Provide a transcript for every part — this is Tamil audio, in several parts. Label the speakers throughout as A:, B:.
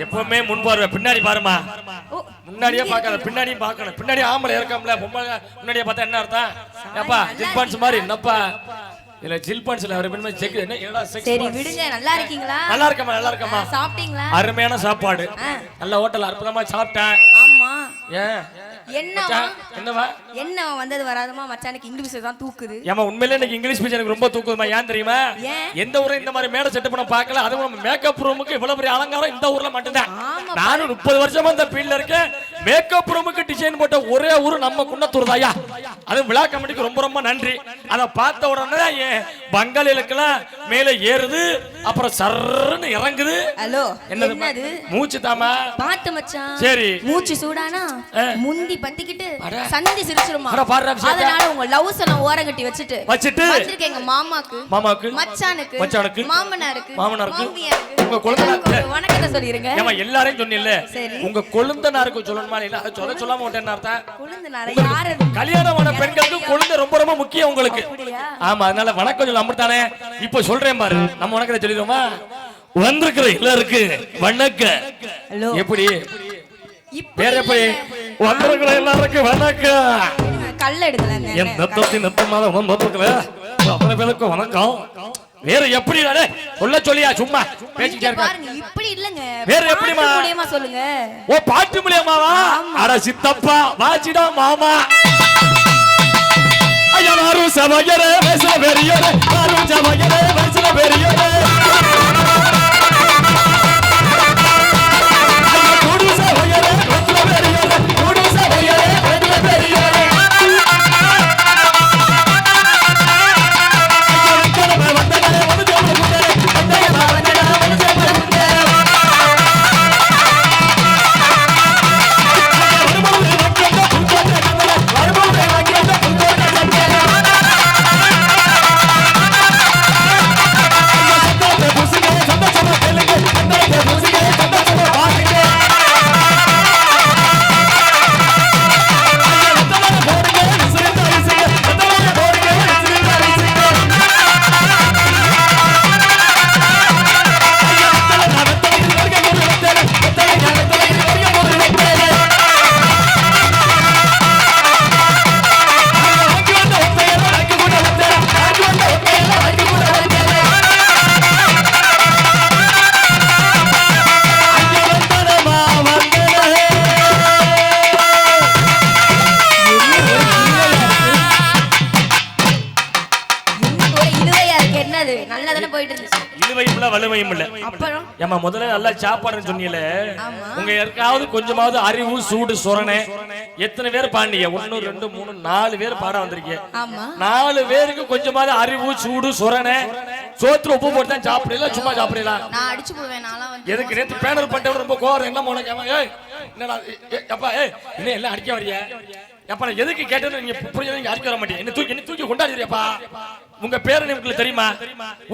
A: எப்பவுமே முன்பார்வை பின்னாடி பாருமா. முன்னாடியே பார்க்காத பின்னாடியும் பார்க்கணும். பின்னாடி ஆம்பளை இருக்காமல பொம்பளை முன்னாடியே பார்த்தா என்ன அர்த்தம்? ஏப்பா ஜில்பான்ஸ் மாதிரி என்னப்பா இல்ல ஜில்பான்ஸ்ல ஒரு பெண்மை செக் என்ன என்னடா செக்ஸ்.
B: சரி விடுங்க. நல்லா இருக்கீங்களா?
A: நல்லா இருக்கமா நல்லா இருக்கமா.
B: சாப்பிட்டீங்களா?
A: அருமையான சாப்பாடு. நல்ல ஹோட்டல் அற்புதமா சாப்பிட்டேன்.
B: ஆமா.
A: ஏன்
B: என்னவா
A: என்னவா
B: என்ன வந்தது வராதமா மச்சானுக்கு இங்கிலீஷ் தான் தூக்குது.
A: ஏமா உண்மையிலே எனக்கு இங்கிலீஷ் பேச எனக்கு ரொம்ப தூக்குதுமா. ஏன் தெரியுமா? எந்த ஊர்ல இந்த மாதிரி மேடை செட்டப் பண்ண பார்க்கல. அதுவும் மேக்கப் ரூமுக்கு இவ்வளவு பெரிய அலங்காரம் இந்த ஊர்ல மட்டும்தான். நானும் 30 வருஷமா இந்த ஃபீல்ட்ல இருக்கேன். மேக்கப் ரூமுக்கு டிசைன் போட்ட ஒரே ஊர் நம்ம குன்னத்தூர் தாயா. அது விழா கமிட்டிக்கு ரொம்ப ரொம்ப நன்றி. அதை பார்த்த உடனே என் பங்காளிகளுக்கெல்லாம் மேலே ஏறுது அப்புறம் சர்ன்னு இறங்குது.
B: ஹலோ
A: என்னது மூச்சு தாமா
B: பாத்து மச்சான்.
A: சரி
B: மூச்சு சூடானா முந்தி பத்திக்கிட்டு சந்தி சிரிச்சிருமா. அதனால உங்க லவ்ஸ் எல்லாம் ஓரங்கட்டி வச்சிட்டு வச்சிருக்கேங்க மாமாக்கு மச்சானுக்கு மாமனாருக்கு
A: உங்க கொழுந்தனாருக்கு
B: வணக்கத்தை சொல்லிருங்க.
A: ஏமா எல்லாரையும் சொன்னீல்ல உங்க கொழுந்தனாருக்கு சொல்லணுமா? இல்ல அத சொல்ல சொல்லாம விட்டேன்னு அர்த்தம்.
B: கொழுந்தனார யாரு?
A: கல்யாணமான பெண்களுக்கு கொழுந்த ரொம்ப ரொம்ப முக்கியம் உங்களுக்கு. ஆமா அதனால வணக்கம் சொல்ல அமர்த்தானே. இப்ப சொல்றேன் பாரு. நம்ம வணக்கத்தை சொல்லிடுவோமா? வந்திருக்கிற எல்லாருக்கும் வணக்கம். எப்படி பேர் எப்படி வந்திருக்கிற எல்லாருக்கும் வணக்கம்.
B: கல்ல எடுக்கலாம்.
A: என் தத்தத்தின் நத்தமாக வந்திருக்கிற அத்தனை பேருக்கு வணக்கம். வேற எப்படி சொல்ல சொல்லியா சும்மா பேசிட்டே இருக்க.
B: இப்படி இல்லங்க.
A: வேற எப்படிமா
B: மூலியமா சொல்லுங்க.
A: ஓ பாட்டு மூலியமாவா? அட சித்தப்பா வாச்சிடா மாமா. ஐயா மாரு சபையரே வேச பெரியரே மாரு சபையரே வேச பெரியரே முதல்ல நல்லா சாப்பாடுன்னு சொன்னீங்களே. உங்க யாருக்காவது கொஞ்சமாவது அறிவு சூடு சொரணை எத்தனை பேர் பாண்டிய 1 2 3 4 பேர் பாட வந்திருக்கீங்க. 4 பேருக்கு கொஞ்சமாவது அறிவு சூடு சொரணை சோத்துல உப்பு போட்டு தான் சாப்பிடலாம். சும்மா சாப்பிடலாம்.
B: நான் அடிச்சு போவேன். நான்லாம் வந்து
A: எதுக்கு நேத்து பேனர் பண்ணிட்டு ரொம்ப கோவம் என்ன உனக்கு? ஏய் என்னடா அப்பா ஏய் என்ன எல்லாம் அடிக்க வரியா? அப்பா எதுக்கு கேட்டது நீங்க புரிஞ்சது? நீங்க அடிக்க வர மாட்டீங்க. என்ன தூக்கி கொண்டாடுறியாப்பா? உங்க பேர் உங்களுக்கு தெரியுமா?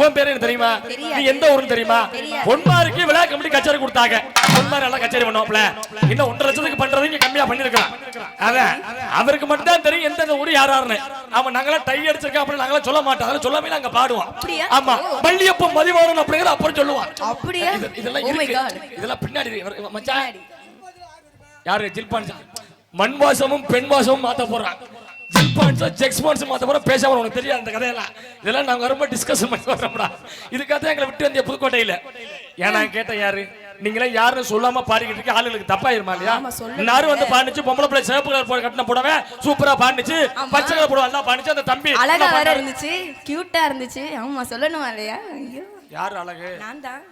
A: உன் பேர் என்ன தெரியுமா? நீ எந்த ஊருன்னு தெரியுமா? பொன்மாருக்கு விழா கமிட்டி கச்சேரி கொடுத்தாங்க. பொன்மார் எல்லாம் கச்சேரி பண்ணுவாப்ல. இன்னும் 1.5 லட்சத்துக்கு பண்றது இங்க கம்மியா பண்ணிருக்கலாம். அதான் அவருக்கு மட்டும் தான் தெரியும் எந்த ஊர் யாராருன்னு. அவன் நாங்களாம் டை அடிச்சிருக்கா அப்படி நாங்களாம் சொல்ல மாட்டோம். அதெல்லாம் சொல்லாமே நாங்க பாடுவோம். ஆமா பள்ளியப்ப மதிவாரன் அப்படிங்கிற அப்புறம் சொல்லுவான்.
B: அப்படியே
A: இதெல்லாம் இதெல்லாம் பின்னாடி மச்சான் யாரு ஜில்பான்ஸ் மண் வாசமும் பெண் வாசமும் மாத்த போறான். ஜில்பான்ஸ் ஜெக்ஸ்பான்ஸ் மாத்த போற பேசாம உனக்கு தெரியாது அந்த கதையெல்லாம். இதெல்லாம் நாங்க ரொம்ப டிஸ்கஸ் பண்ணி வரோம்டா. இதுக்காக எங்களை விட்டு வந்திய புதுக்கோட்டையில. ஏன் நான் கேட்டேன் யாரு நீங்களே யாருன்னு சொல்லாம பாடிக்கிட்டு இருக்க ஆளுங்களுக்கு தப்பாயிருமா இல்லையா? எல்லாரும் வந்து பாடிச்சு பொம்பளை பிள்ளை சிவப்பு கலர் போட கட்டின புடவை சூப்பரா பாடிச்சு, பச்சை கலர் புடவை எல்லாம் பாடிச்சு. அந்த தம்பி
B: அழகா வேற இருந்துச்சு, கியூட்டா இருந்துச்சு. ஆமா சொல்லணுமா இல்லையா?
A: யாரு அழகு?
B: நான் தான்.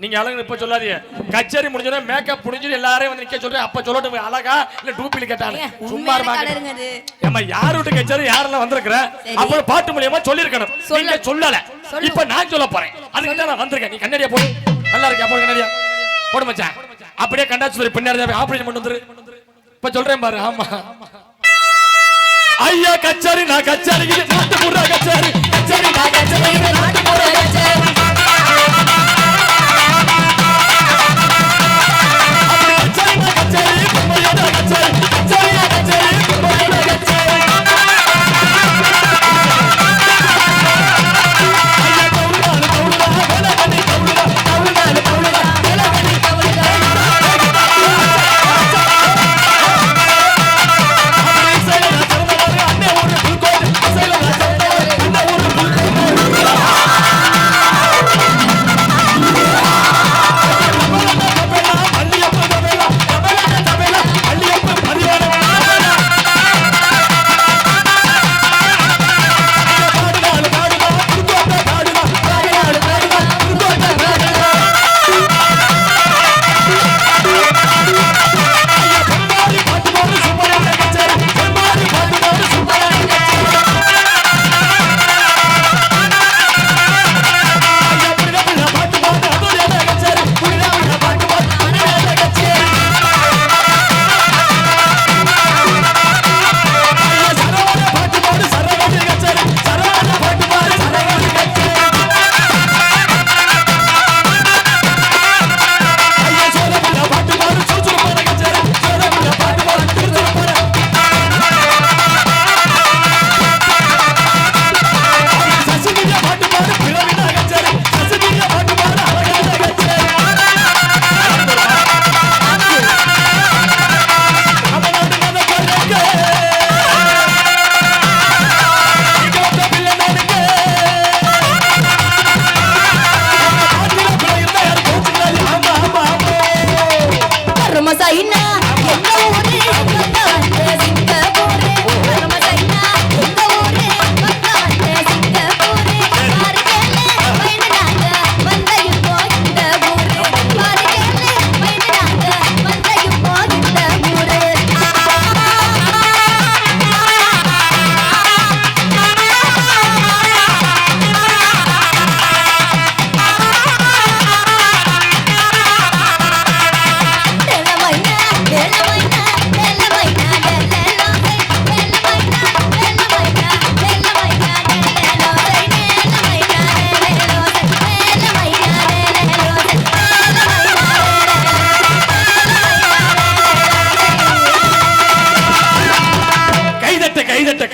A: நீங்க அழகு இப்ப சொல்லாதீங்க. கச்சேரி முடிஞ்சது மேக்கப் முடிஞ்சது எல்லாரையும் வந்து நிக்க சொல்றேன். அப்ப சொல்லட்டும் அழகா இல்ல டூப்பில் கேட்டாங்க. சும்மா இருமாங்க. ஏமா யார் வீட்டு கச்சேரி யாரெல்லாம் வந்திருக்கிற அப்புறம் பாட்டு மூலியமா சொல்லிருக்கணும். நீங்க சொல்லல. இப்ப நான் சொல்ல போறேன். அதுக்கு தான் நான் வந்திருக்கேன். நீ கண்ணாடியா போடு. நல்லா இருக்கியா? போடு கண்ணாடியா போடு மச்சான். அப்படியே கண்டாச்சு பின்னாடி ஆபரேஷன் பண்ணி வந்துரு. இப்ப சொல்றேன் பாரு. ஆமா ஐயா கச்சேரி நான் கச்சேரி நாட்டு முறை கச்சேரி கச்சேரி நான் கச்சேரி நாட்டு முறை கச்சேரி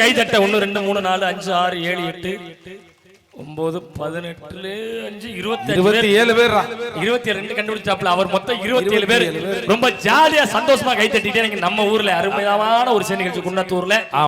A: கைதட்ட 1 2 3 4 5 6 7 8 9 18 5 27 பேர் 22 கண்டுபிடிச்சாப்ல. அவர் மொத்தம் 27 பேர் ரொம்ப ஜாலியா சந்தோஷமா கைதட்டிட்டே நம்ம ஊர்ல அருமையான ஒரு நிகழ்ச்சி குன்னத்தூர்ல